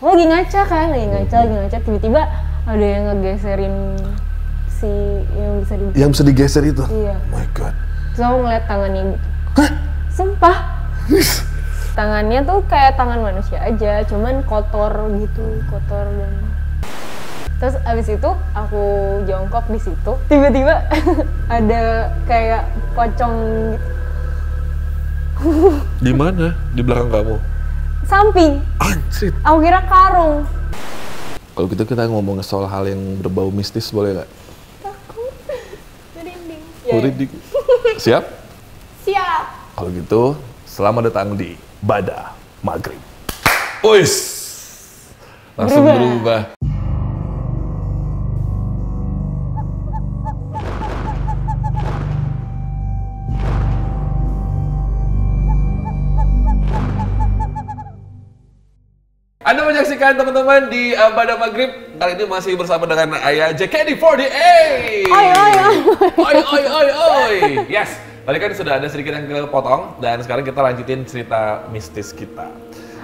lagi ngaca kan, lagi ngaca, tiba-tiba ada yang ngegeserin si yang bisa digeser itu? Iya. Oh my god. Terus aku ngeliat tangannya gitu. Hah? Sumpah. Tangannya tuh kayak tangan manusia aja, cuman kotor gitu, kotor dan... Terus abis itu aku jongkok di situ, tiba-tiba ada kayak pocong gitu. Di mana? Di belakang kamu? Samping. Anjir. Aku kira karung. Kalau gitu kita ngomong soal hal yang berbau mistis boleh nggak? Takut. Merinding. Merinding. Siap? Siap. Kalau gitu, selamat datang di Bada Maghrib. Uis. Langsung berubah. Anda menyaksikan teman-teman di Bada Maghrib. Kali ini masih bersama dengan Ayah JKT48. Oi. Yes. Tadi kan sudah ada sedikit yang kepotong dan sekarang kita lanjutin cerita mistis kita.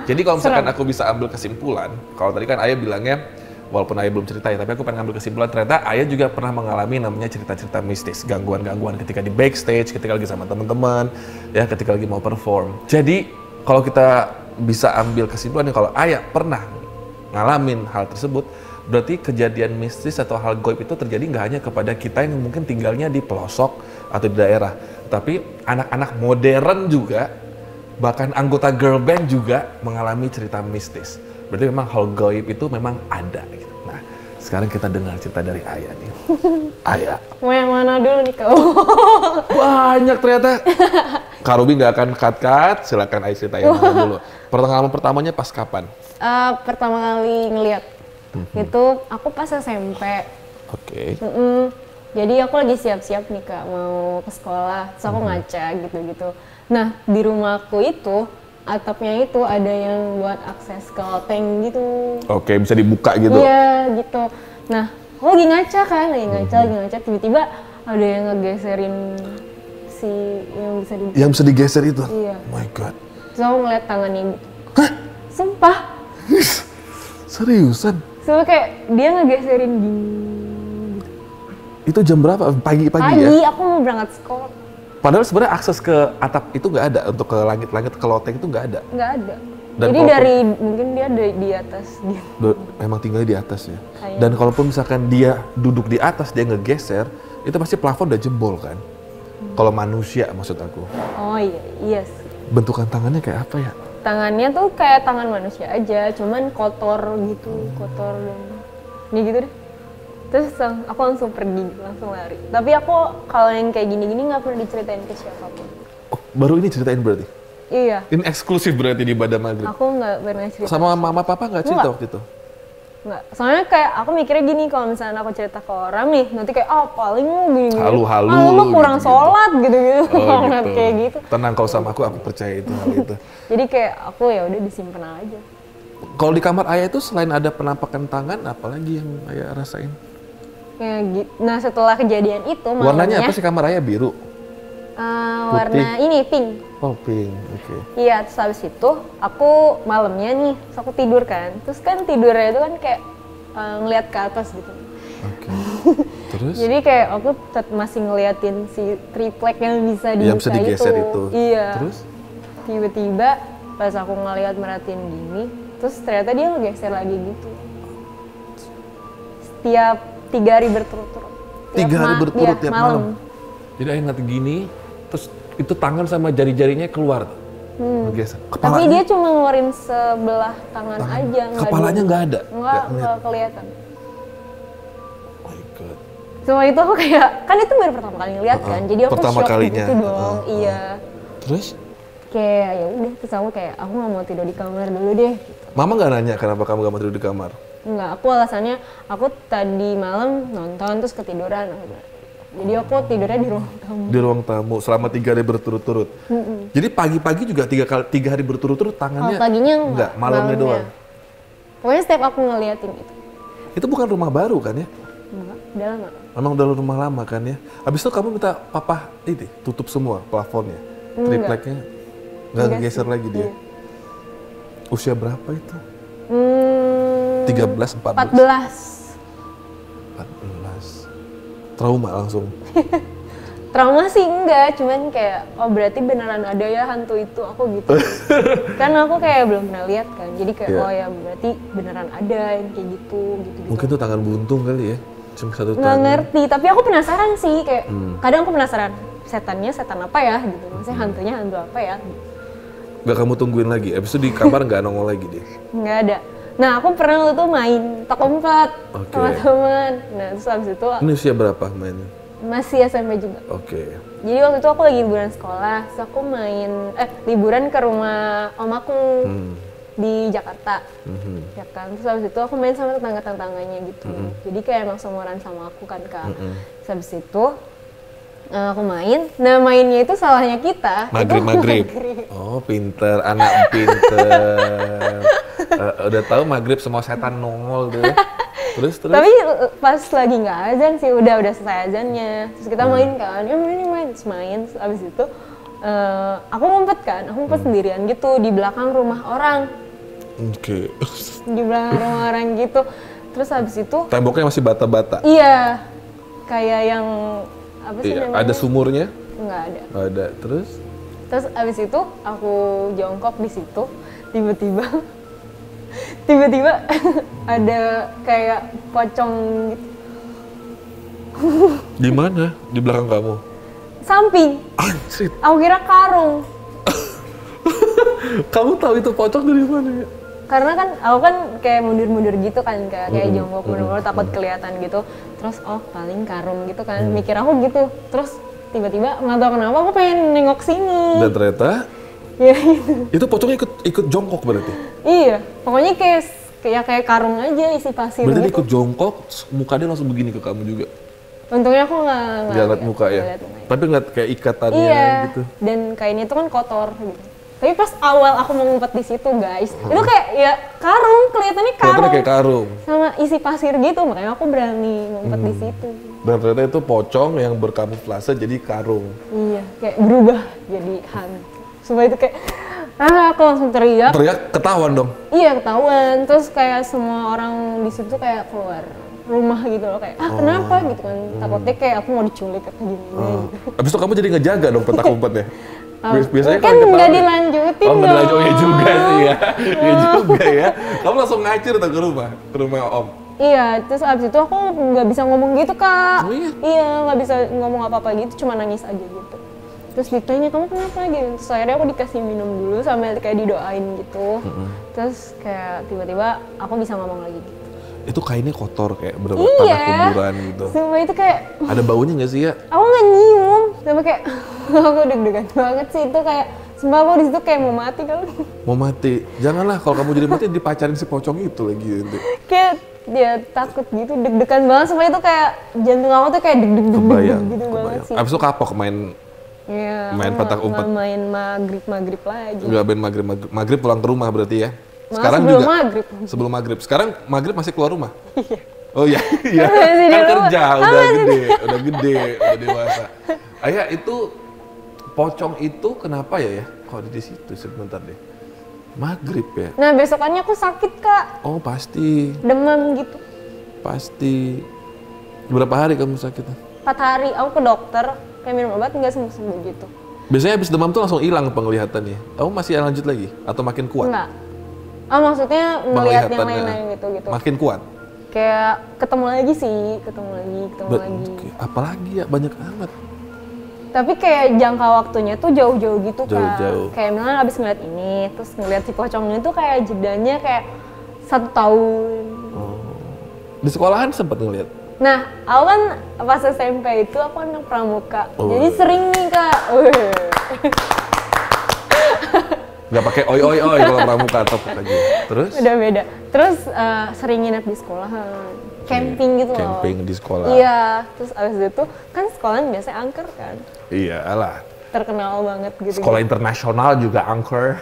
Jadi kalau misalkan aku bisa ambil kesimpulan, kalau tadi kan Ayah bilangnya, walaupun Ayah belum cerita ya, tapi aku pengen ambil kesimpulan ternyata Ayah juga pernah mengalami namanya cerita-cerita mistis, gangguan-gangguan ketika di backstage, ketika lagi sama teman-teman, ya ketika lagi mau perform. Jadi kalau kita bisa ambil kesimpulannya kalau Ayah pernah ngalamin hal tersebut, berarti kejadian mistis atau hal goib itu terjadi nggak hanya kepada kita yang mungkin tinggalnya di pelosok atau di daerah, tapi anak-anak modern juga, bahkan anggota girl band juga mengalami cerita mistis. Berarti memang hal goib itu memang ada. Nah, sekarang kita dengar cerita dari Ayah nih. Ayah. Mau yang mana dulu nih kau? Banyak ternyata. Kak Ruby nggak akan cut, silakan Ayah ceritain dulu. Pengalaman pertamanya pas kapan? Pertama kali ngeliat itu aku pas SMP. Oke. Jadi aku lagi siap-siap nih Kak, mau ke sekolah, terus aku ngaca gitu-gitu. Nah di rumahku itu atapnya itu ada yang buat akses ke loteng gitu. Oke, bisa dibuka gitu? Iya gitu. Nah aku lagi ngaca kan, lagi ngaca, tiba-tiba ada yang ngegeserin si yang bisa digeser itu? Iya. Oh my god. Terus aku ngeliat tangannya gitu. Hah? Sumpah. Seriusan? Soalnya kayak dia ngegeserin gini. Itu jam berapa? Pagi-pagi ya? Pagi, aku mau berangkat sekolah. Padahal sebenarnya akses ke atap itu nggak ada, untuk ke langit-langit, ke loteng itu nggak ada? Nggak ada. Dan jadi dari, mungkin dia di atas gitu. Memang tinggalnya di atas ya? Kayaknya. Dan kalaupun misalkan dia duduk di atas, dia ngegeser, itu pasti plafon udah jebol kan? Kalau manusia maksud aku. Oh iya sih. Bentukan tangannya kayak apa ya? Tangannya tuh kayak tangan manusia aja, cuman kotor gitu, kotor dan ini gitu deh. Terus aku langsung pergi, langsung lari. Tapi aku kalau yang kayak gini-gini nggak pernah diceritain ke siapapun. Oh, baru ini ceritain berarti? Iya. Ini eksklusif berarti di Bada Maghrib? Aku nggak pernah cerita. Sama mama papa nggak cerita waktu itu? Nggak, soalnya kayak aku mikirnya gini, kalau misalnya aku cerita ke orang nih, nanti kayak paling gini. Halu-halu. Lu kurang gitu, sholat gitu-gitu. Oh, gitu. Kayak gitu. Tenang, kalau sama aku percaya itu hal itu. Jadi kayak aku ya udah disimpan aja. Kalau di kamar Ayah itu selain ada penampakan tangan, apalagi yang Ayah rasain? Ya, gitu. Nah setelah kejadian itu malamnya, warnanya apa sih kamar Ayah? Biru? Warna ini pink. Oh pink, oke. Iya, terus habis itu aku malamnya nih, terus aku tidur kan. Terus kan tidurnya itu kan kayak ngeliat ke atas gitu. Oke. Terus? Jadi kayak aku masih ngeliatin si triplek yang bisa digeser itu. Iya. Terus? Tiba-tiba pas aku merhatiin gini, terus ternyata dia ngegeser lagi gitu. Setiap 3 hari berturut-turut. 3 hari berturut tiap malam. Jadi Ayah ngeliat gini, terus itu tangan sama jari-jarinya keluar. Tapi dia cuma ngeluarin sebelah tangan aja. Kepalanya nggak ada? Nggak kelihatan. Oh my god. Semua itu aku kayak, kan itu baru pertama kali ngeliat kan, jadi aku pertama shock kalinya. gitu dong. Iya. Terus? Kayak ya udah, terus aku kayak aku nggak mau tidur di kamar dulu deh. Gitu. Mama nggak nanya kenapa kamu nggak mau tidur di kamar? Enggak, aku alasannya aku tadi malam nonton terus ketiduran. Jadi aku tidurnya di ruang tamu. Di ruang tamu selama 3 hari berturut-turut. Jadi pagi-pagi juga 3 hari berturut-turut tangannya? Paginya enggak, malamnya doang? Pokoknya setiap aku ngeliatin itu. Itu bukan rumah baru kan ya? Enggak, udah lama. Memang udah rumah lama kan ya? Abis itu kamu minta papa ini tutup semua plafonnya? Tripleknya? Nggak geser lagi dia? Iya. Usia berapa itu? 13, 14? 14. Trauma langsung? Trauma sih enggak, cuman kayak oh berarti beneran ada ya hantu itu, aku gitu. Karena aku kayak belum pernah lihat kan, jadi kayak oh ya berarti beneran ada yang kayak gitu. Mungkin tuh tangan buntung kali ya, cuma satu tangan. Nggak ngerti, tapi aku penasaran sih, kayak kadang aku penasaran setannya setan apa ya gitu, maksudnya hantunya hantu apa ya. Gak kamu tungguin lagi, abis itu di kamar nggak nongol lagi deh? Nggak ada. Nah aku pernah tuh main tak umpet sama teman. Nah terus abis itu ini usia berapa mainnya? masih SMP juga. Jadi waktu itu aku lagi liburan sekolah, terus aku liburan ke rumah om aku di Jakarta, ya kan. Terus habis itu aku main sama tetangga-tetangganya gitu. Jadi kayak emang seumuran sama aku kan kak. Terus habis itu aku main, nah mainnya itu salahnya kita. Maghrib. Oh pinter, anak pinter. Udah tahu maghrib semua setan nongol deh. Terus. Tapi pas lagi nggak azan sih, udah selesai azannya. Terus kita main kan, ya main. Terus main, terus abis itu aku ngumpet sendirian gitu di belakang rumah orang. Di belakang rumah orang gitu. Terus abis itu temboknya masih bata-bata? Iya, kayak yang apa sih namanya? Ada sumurnya? Nggak ada. Nggak ada, terus abis itu aku jongkok di situ, tiba-tiba ada kayak pocong gitu. Di mana? Di belakang kamu? Samping. Anjir. Aku kira karung. Kamu tahu itu pocong dari mana ya? Karena kan aku kan kayak mundur-mundur gitu kan, kayak jongkok mundur-mundur takut kelihatan gitu. Terus paling karung gitu kan, mikir aku gitu. Terus tiba-tiba nggak tahu kenapa aku pengen nengok sini. Dan ternyata ya gitu. Itu pocongnya ikut jongkok berarti? Iya, pokoknya kayak karung aja isi pasir. Berarti gitu. ikut jongkok, muka dia langsung begini ke kamu juga? Untungnya aku nggak lihat muka ya? Tapi ngeliat kayak ikatannya gitu? Dan kainnya itu kan kotor gitu. Tapi pas awal aku mau ngumpet di situ guys, itu kayak ya karung, kelihatannya kayak karung. Sama isi pasir gitu, makanya aku berani ngumpet di situ. Dan ternyata itu pocong yang berkamuflase jadi karung. Iya, kayak berubah jadi hantu. Supaya itu kayak, aku langsung teriak. Teriak ketahuan dong? Iya ketahuan, terus kayak semua orang di situ kayak keluar rumah gitu loh, kayak kenapa gitu kan, takutnya kayak aku mau diculik atau gimana gitu. Abis itu kamu jadi ngejaga dong petak umpetnya? Biasanya kan nggak dilanjutin dong. Nggak dilanjutin, ya juga sih ya. Ya juga ya. Kamu langsung ngacir tuh ke rumah om? Iya, terus abis itu aku nggak bisa ngomong gitu kak. Oh iya? Iya, nggak bisa ngomong apa-apa gitu, cuma nangis aja gitu. Terus ditanya, kamu kenapa gitu? Terus akhirnya aku dikasih minum dulu sambil kayak didoain gitu. Terus kayak tiba-tiba aku bisa ngomong lagi gitu. Itu kainnya kotor kayak bener-bener tanah kuburan gitu. Sumpah itu kayak ada baunya nggak sih ya? Aku nggak nyium, sama kayak aku deg-degan banget sih itu kayak sumpah aku di situ kayak mau mati kali. Mau mati? Janganlah, kalau kamu jadi mati dipacarin si pocong itu lagi nanti. Kayak dia takut gitu, deg-degan banget, sumpah itu kayak jantung aku tuh kayak deg-deg gitu banget sih. Abis itu kapok main petak umpet? Main maghrib lagi. Nggak main maghrib pulang ke rumah berarti ya? Sekarang sebelum juga maghrib. Sebelum maghrib. Sekarang maghrib masih keluar rumah? Iya. Oh iya, kan kerja, udah gede, udah dewasa. Ayah itu pocong itu kenapa ya? Kok ada di situ sebentar deh. Maghrib ya? Nah besokannya aku sakit kak. Oh pasti. Demam gitu. Pasti. Berapa hari kamu sakitnya? 4 hari, aku ke dokter, kayak minum obat nggak sembuh-sembuh gitu. Biasanya habis demam tuh langsung hilang penglihatannya. Kamu masih lanjut lagi? Atau makin kuat? Enggak. Maksudnya melihat yang lain-lain gitu. Makin kuat? Kayak ketemu lagi sih, ketemu lagi. Apalagi ya, banyak amat. Tapi kayak jangka waktunya tuh jauh-jauh gitu kan. Jauh-jauh. Kayak misalnya abis ngeliat ini, terus ngeliat si pocongnya tuh kayak jedanya kayak 1 tahun. Di sekolahan sempet ngeliat? Nah, aku kan pas SMP itu aku anak pramuka, jadi sering nih kak. Gak pakai oi kalau pramuka topik aja. Terus? Udah beda. Terus sering nginep di sekolahan, camping gitu loh. Camping di sekolah. Iya. Terus abis itu kan sekolahan biasanya angker kan. Iya lah. Terkenal banget gitu. Sekolah internasional juga angker.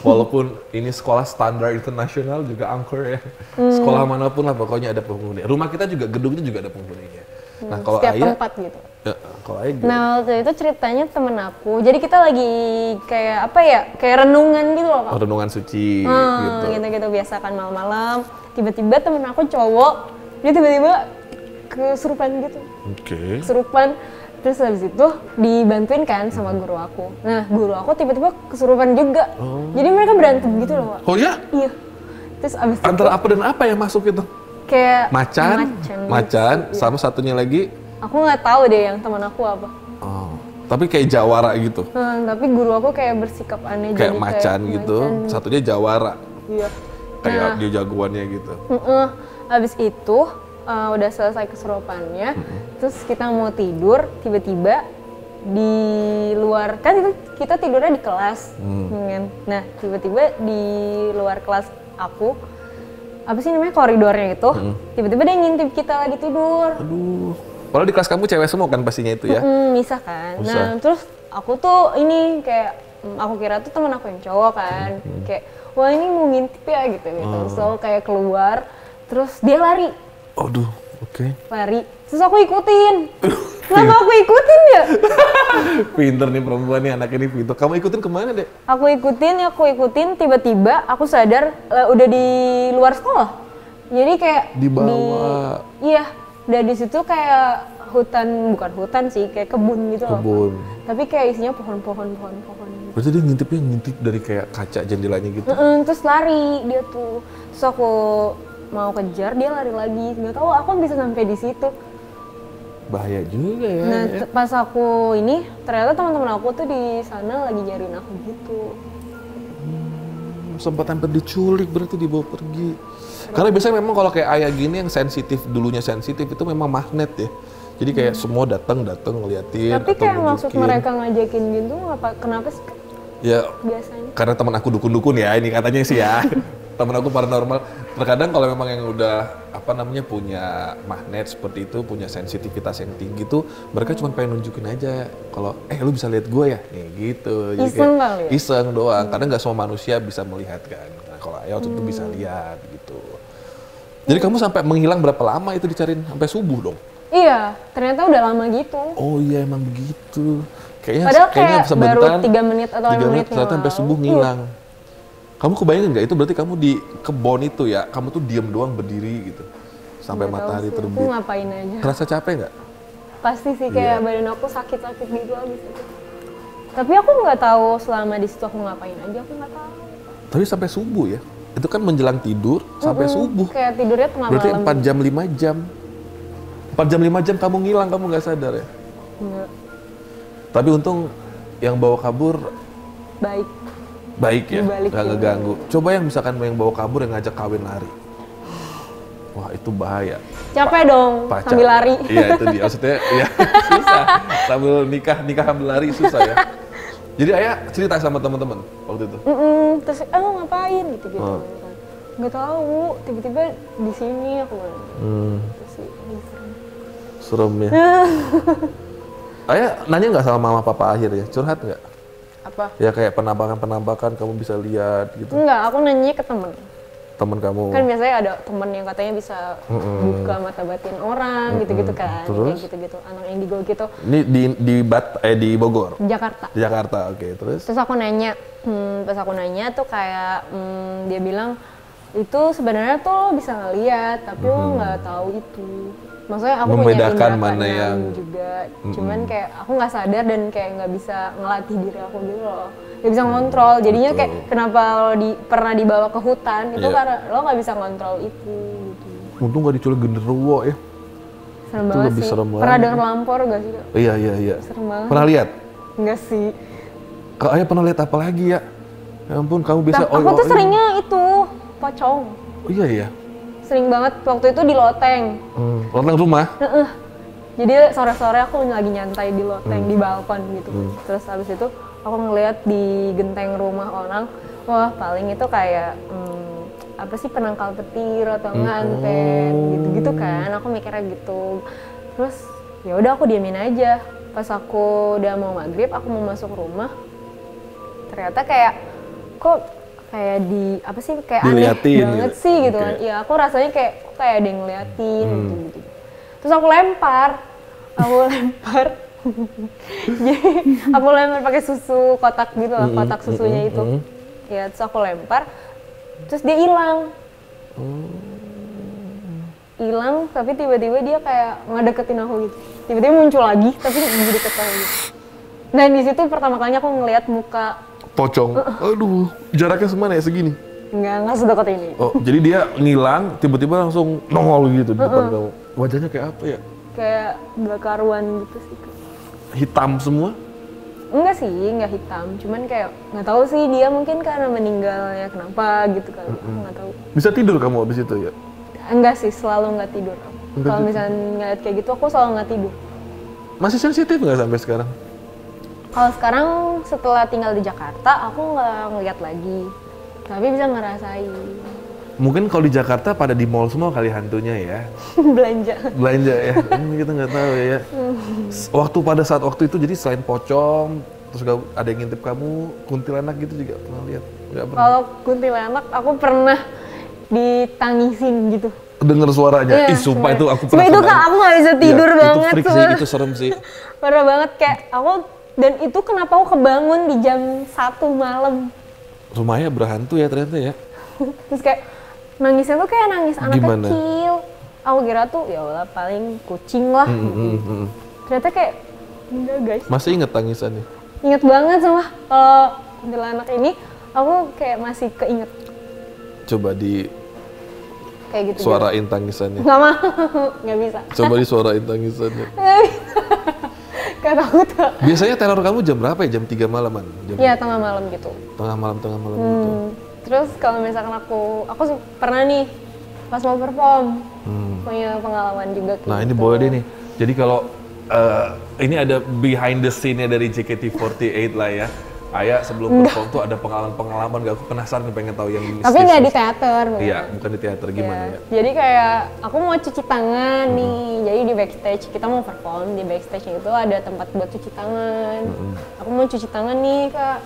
Walaupun ini sekolah standar internasional juga angker ya. Sekolah manapun lah pokoknya ada penghuni. Rumah kita juga gedungnya juga ada penghuninya. Nah kalau setiap Ayah, tempat gitu. ya, kalau Ayah gimana? Nah waktu itu ceritanya temen aku, jadi kita lagi kayak apa ya, kayak renungan gitu loh Kak. Oh, renungan suci gitu. Gitu biasa kan malam-malam. Tiba-tiba temen aku cowok, dia tiba-tiba kesurupan gitu. Oke. Kesurupan, terus habis itu dibantuin kan sama guru aku. Nah guru aku tiba-tiba kesurupan juga. Jadi mereka berantem gitu loh Kak. Oh ya? Iya. Terus abis Antara itu apa dan apa yang masuk itu? kayak Macan, sama satunya lagi. aku nggak tahu deh yang teman aku apa. Oh, tapi kayak jawara gitu. Tapi guru aku kayak bersikap aneh Kayak jadi macan gitu, macan. satunya jawara. Iya. Kayak Nah. dia jagoannya gitu. Abis itu udah selesai kesurupannya, terus kita mau tidur, tiba-tiba di luar, kan itu kita tidurnya di kelas, kan? Nah tiba-tiba di luar kelas aku, apa sih namanya koridornya itu, tiba-tiba dia ngintip kita lagi tidur. Aduh. Padahal di kelas kamu cewek semua kan pastinya itu ya? Misah kan. Misah. Nah terus aku tuh ini kayak aku kira tuh teman aku yang cowok kan, kayak wah ini mau ngintip ya gitu. So kayak keluar, terus dia lari. Aduh, oke. Lari, terus aku ikutin. Kenapa aku ikutin ya? Pinter nih perempuan nih, anak ini pinter. Kamu ikutin kemana deh? Aku ikutin, tiba-tiba aku sadar udah di luar sekolah. Jadi kayak Di bawah. Iya, udah di situ kayak hutan, bukan hutan sih, kayak kebun gitu loh. Kebun. Tapi kayak isinya pohon-pohon. Berarti dia ngintip dari kayak kaca jendelanya gitu? Terus lari dia tuh. Terus aku mau kejar, dia lari lagi. Nggak tahu aku bisa sampai di situ. Bahaya juga ya. Nah, pas aku ini, ternyata teman-teman aku tuh di sana lagi nyariin aku gitu. Sempat hampir diculik berarti dibawa pergi. Karena biasanya memang kalau kayak ayah gini yang sensitif, dulunya sensitif itu memang magnet ya. Jadi kayak semua datang ngeliatin Tapi atau kayak maksud nunjukin. mereka ngajakin gitu, kenapa sih Kak? Ya Biasanya? karena teman aku dukun-dukun ya, ini katanya sih ya. Temen aku paranormal. Terkadang kalau memang yang udah punya magnet seperti itu, punya sensitivitas yang tinggi tuh, mereka cuma pengen nunjukin aja kalau lu bisa lihat gue ya, nih gitu. Jadi Iseng kayak kali ya? iseng doang. Karena nggak semua manusia bisa melihat kan. Nah, kalau ayah waktu itu bisa lihat gitu. Jadi kamu sampai menghilang berapa lama itu dicariin? Sampai subuh dong? Iya, ternyata udah lama gitu. Oh iya emang begitu. Kayaknya Padahal kayaknya kayak baru 3 menit atau 5 menit ternyata sampai lalu. subuh ngilang. Kamu kebayangin nggak itu berarti kamu di kebon itu ya, kamu tuh diem doang berdiri gitu sampai Nggak tahu matahari sih, Aku terbit. ngapain aja. Kerasa capek nggak? Pasti sih kayak Iya. badan aku sakit-sakit gitu abis itu. Tapi aku nggak tahu selama di situ aku ngapain aja, aku nggak tahu. Tapi sampai subuh ya? Itu kan menjelang tidur sampai subuh. Kayak tidurnya tengah Berarti malam. 4 jam 5 jam. 4 jam 5 jam kamu ngilang, kamu nggak sadar ya? Nggak. Tapi untung yang bawa kabur Baik. baik ya, Dibalikin. nggak ngeganggu. Coba yang misalkan yang bawa kabur yang ngajak kawin lari. Wah itu bahaya. Capek dong, Pacar. sambil lari. Iya itu dia, maksudnya ya susah. Sambil nikah sambil lari susah ya. Jadi ayah cerita sama teman-teman waktu itu. Terus ngapain gitu Oh. nggak tahu, tiba-tiba di sini aku bilang. Terus sih, ini serem. Serem ya. Ayah nanya nggak sama mama papa akhir ya? Curhat nggak? Apa? Ya kayak penampakan kamu bisa lihat gitu. Enggak, aku nanya ke temen. Temen kamu. Kan biasanya ada temen yang katanya bisa buka mata batin orang, gitu-gitu kan. Terus? Kayak gitu-gitu, anak indigo gitu. Ini di Bogor. Jakarta. Di Jakarta, oke. Terus? Terus aku nanya, pas aku nanya tuh kayak dia bilang itu sebenarnya tuh lo bisa ngeliat, tapi lo nggak tahu itu. Maksudnya aku Membedakan punya indera mana keenam yang juga, cuman kayak aku nggak sadar dan kayak nggak bisa ngelatih diri aku gitu loh, nggak bisa ngontrol. Jadinya kayak kenapa lo pernah dibawa ke hutan itu Iya. karena lo nggak bisa ngontrol itu. Gitu. Untung gak diculik genderuwo ya. Serem Itu banget lebih sih. serem Pernah banget. dengar lampor gak sih? Kak? Iya. Serem banget. Pernah lihat? Enggak sih. Kak ayah pernah lihat apa lagi ya? Ya ampun, kamu bisa Aku tuh seringnya itu pocong. Oh iya ya. Sering banget waktu itu di loteng. Loteng rumah. Jadi sore-sore aku lagi nyantai di loteng, di balkon gitu. Terus habis itu aku ngeliat di genteng rumah orang, wah paling itu kayak apa sih penangkal petir atau enggak anten gitu-gitu kan. Aku mikirnya gitu. Terus ya udah aku diamin aja. Pas aku udah mau maghrib, aku mau masuk rumah. Ternyata kayak kok kayak apa sih kayak Diliatin aneh banget gitu. sih gitu Oke. kan. Ya aku rasanya kayak kok kayak ada yang ngeliatin gitu. Terus Terus aku lempar. Jadi aku lempar pakai susu kotak gitu lah, kotak susunya itu. Ya, terus aku lempar, terus dia hilang. Hilang, tapi tiba-tiba dia kayak ngedeketin aku gitu. Tiba-tiba muncul lagi, tapi di deket aku gitu. Dan di situ pertama kalinya aku ngelihat muka Pocong. Aduh, jaraknya semana ya, segini? nggak sedekat ini. Oh, jadi dia ngilang, tiba-tiba langsung nongol gitu di depan kamu. Wajahnya kayak apa ya? Kayak gak karuan gitu sih. Hitam semua? Enggak sih, nggak hitam. Cuman kayak nggak tahu sih dia mungkin karena meninggal ya kenapa gitu kali. Nggak tahu. Bisa tidur kamu abis itu ya? Enggak sih, selalu nggak tidur. Kalau misalnya ngeliat kayak gitu, aku selalu nggak tidur. Masih sensitif nggak sampai sekarang? Kalau sekarang setelah tinggal di Jakarta, aku nggak ngeliat lagi. Tapi bisa ngerasain. Mungkin kalau di Jakarta pada di mall semua kali hantunya ya. Belanja ya, kita nggak tahu ya. Pada saat waktu itu jadi selain pocong, terus ada yang ngintip kamu, kuntilanak gitu juga pernah lihat? Nggak pernah? Kalau kuntilanak aku pernah ditangisin gitu. Dengar suaranya, Iya, sumpah itu aku pernah. Itu Kak, aku nggak bisa tidur banget. Itu freak sih, itu serem sih. Parah banget kayak aku, dan itu kenapa aku kebangun di jam 1 malam. Rumahnya berhantu ya ternyata ya. Terus kayak nangisnya tuh kayak nangis anak Gimana? kecil. Aku kira tuh ya Allah paling kucing lah. Ternyata kayak enggak guys. Masih inget tangisannya? Ingat banget sama kalau kuntilanak ini aku kayak masih keinget. Coba di Kayak gitu. suarain tangisannya. Nggak mau, nggak bisa. Coba disuarain tangisannya. Kayak takut Kak. Biasanya teror kamu jam berapa ya? Jam 3 malaman? Iya tengah malam gitu. Tengah malam gitu. Terus kalau misalkan aku pernah nih pas mau perform punya pengalaman juga kayak Nah ini gitu. boleh deh nih. Jadi kalau ini ada behind the scene-nya dari JKT48 lah ya. Ayah sebelum perform tuh ada pengalaman-pengalaman gak? Aku penasaran pengen tahu yang mistis. Tapi nggak di teater. Iya, bukan di teater, gimana ya? Jadi kayak aku mau cuci tangan nih, jadi di backstage kita mau perform, di backstage itu ada tempat buat cuci tangan. Aku mau cuci tangan nih Kak,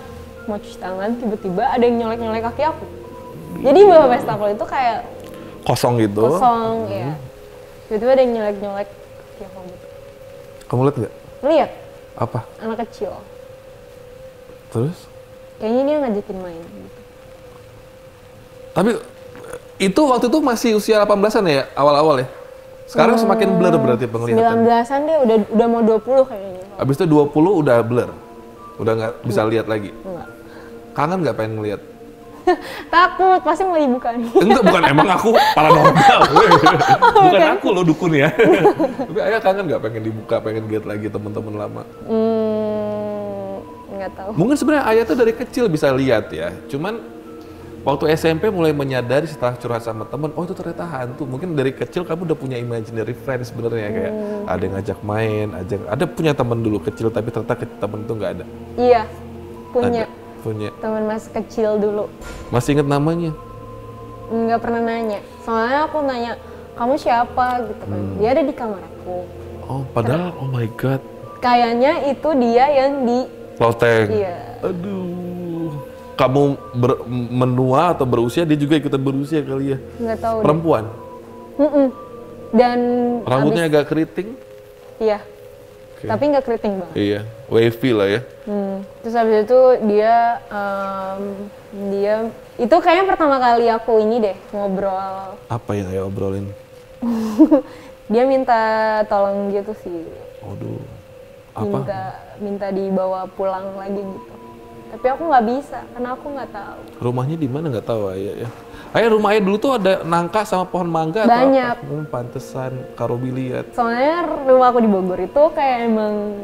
mau cuci tangan tiba-tiba ada yang nyolek-nyolek kaki aku. Jadi bawah wastafel itu kayak Kosong gitu? kosong ya. Tiba-tiba ada yang nyolek-nyolek kaki aku gitu. Kamu lihat nggak? Lihat, Apa? anak kecil. Terus? Kayaknya dia ngajakin main gitu. Tapi itu waktu itu masih usia 18-an ya, awal-awal ya? Sekarang semakin blur berarti penglihatan. 19-an deh, udah mau 20 kayaknya. Abis itu 20 udah blur? Udah nggak bisa lihat lagi? Enggak. Kangen nggak pengen ngeliat? Takut, pasti mau dibuka nih. Enggak, bukan emang aku paranormal. Bukan aku lo dukun ya. Tapi ayah kangen nggak pengen dibuka, pengen lihat lagi teman-teman lama? Nggak tahu. Mungkin sebenarnya ayah tuh dari kecil bisa lihat ya. Cuman waktu SMP mulai menyadari setelah curhat sama temen, oh itu ternyata hantu. Mungkin dari kecil kamu udah punya imaginary friends sebenarnya kayak ada yang ngajak main, ada punya temen dulu kecil tapi ternyata temen itu nggak ada. Iya, punya. Punya. Teman masih kecil dulu. Masih inget namanya? Nggak pernah nanya. Soalnya aku nanya, kamu siapa gitu kan. Dia ada di kamar aku. Oh, padahal oh my god. Kayaknya itu dia yang di Loteng. Iya. Aduh. Kamu menua atau berusia, dia juga ikutan berusia kali ya? Nggak tahu. Perempuan? Dan Rambutnya agak keriting? Iya. Okay. Tapi nggak keriting banget. Iya, wavy lah ya. Terus habis itu dia itu kayaknya pertama kali aku ini deh ngobrol. Apa yang ayah obrolin? Dia minta tolong gitu sih. Aduh. Apa? Minta dibawa pulang lagi gitu. Tapi aku nggak bisa karena aku nggak tahu. Rumahnya di mana nggak tahu ayah ya. Ayah rumah ayah dulu tuh ada nangka sama pohon mangga Banyak. atau apa? Pantesan Karobi lihat. Soalnya rumah aku di Bogor itu kayak emang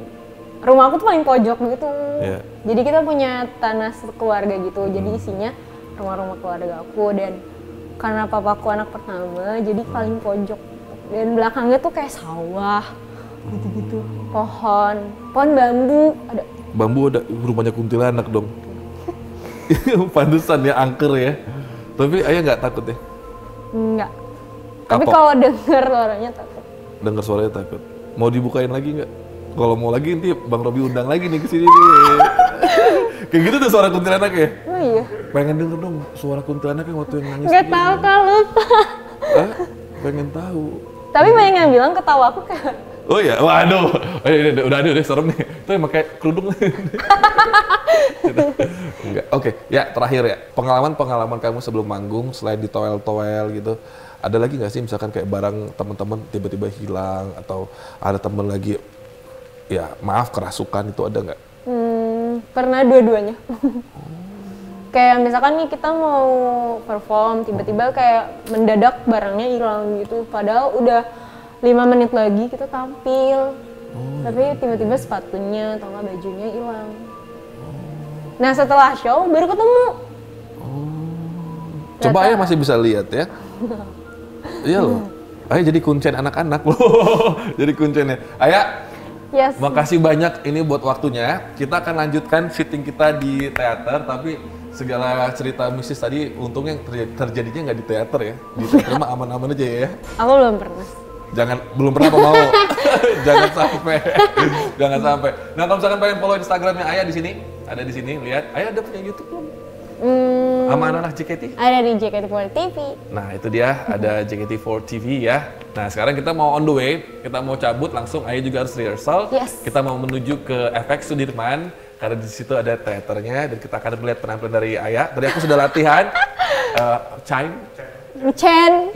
rumah aku tuh paling pojok gitu. Yeah. Jadi kita punya tanah keluarga gitu. Jadi isinya rumah-rumah keluarga aku dan karena papaku anak pertama jadi paling pojok. Dan belakangnya tuh kayak sawah gitu-gitu. Pohon bambu ada. Bambu ada, rumahnya kuntilanak dong. Pantesan ya angker ya. Tapi ayah nggak takut ya? Enggak. Tapi Kapok. kalau dengar suaranya takut. Dengar suaranya takut. Mau dibukain lagi nggak? Kalau mau lagi nanti Bang Robi undang lagi nih ke sini nih. Kayak gitu tuh suara kuntilanak ya? Oh iya. Pengen denger dong suara kuntilanak yang waktu yang nangis. Nggak tahu kalau lupa. Hah? Pengen tahu. Tapi banyak yang bilang ketawa aku kayak Oh ya, waduh, udah serem nih. Itu yang pakai kerudung. Enggak. Oke, ya terakhir ya. Pengalaman kamu sebelum manggung selain di toel-toel gitu, ada lagi nggak sih misalkan kayak barang teman-teman tiba-tiba hilang atau ada temen lagi ya maaf kerasukan itu ada nggak? Pernah dua-duanya. Kayak misalkan nih kita mau perform, tiba-tiba kayak mendadak barangnya hilang gitu. Padahal udah 5 menit lagi kita tampil, tapi tiba-tiba sepatunya atau nggak bajunya hilang. Nah setelah show baru ketemu. Coba Ayah masih bisa lihat ya. Iya loh. Ayah jadi kuncen anak-anak loh. Jadi kuncennya. Ayah, Yes. makasih banyak ini buat waktunya. Kita akan lanjutkan fitting kita di teater, tapi segala cerita mistis tadi untungnya terjadinya nggak di teater ya. Di teater mah aman-aman aja ya. Aku belum pernah. Belum pernah apa mau. Jangan sampai. Jangan sampai. Nah, kalau misalkan pengen follow Instagramnya Ayah di sini, ada di sini, lihat. Ayah udah punya YouTube belum? Sama anak-anak JKT? Ada di JKT48 TV. Nah, itu dia, ada JKT48 TV ya. Nah, sekarang kita mau on the way, kita mau cabut langsung, Ayah juga harus rehearsal. Yes. Kita mau menuju ke FX Sudirman, karena di situ ada teaternya, dan kita akan melihat penampilan dari Ayah. Tadi aku sudah latihan, Nge-Chen.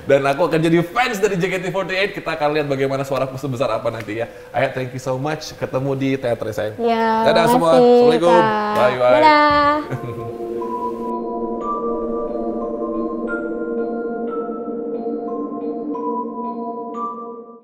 Dan aku akan jadi fans dari JKT48. Kita akan lihat bagaimana suara sebesar apa nanti ya. Ayah, thank you so much. Ketemu di teater, sayang. Ya, Dadah semua. makasih, Assalamualaikum. Kak. Bye-bye. Dadah.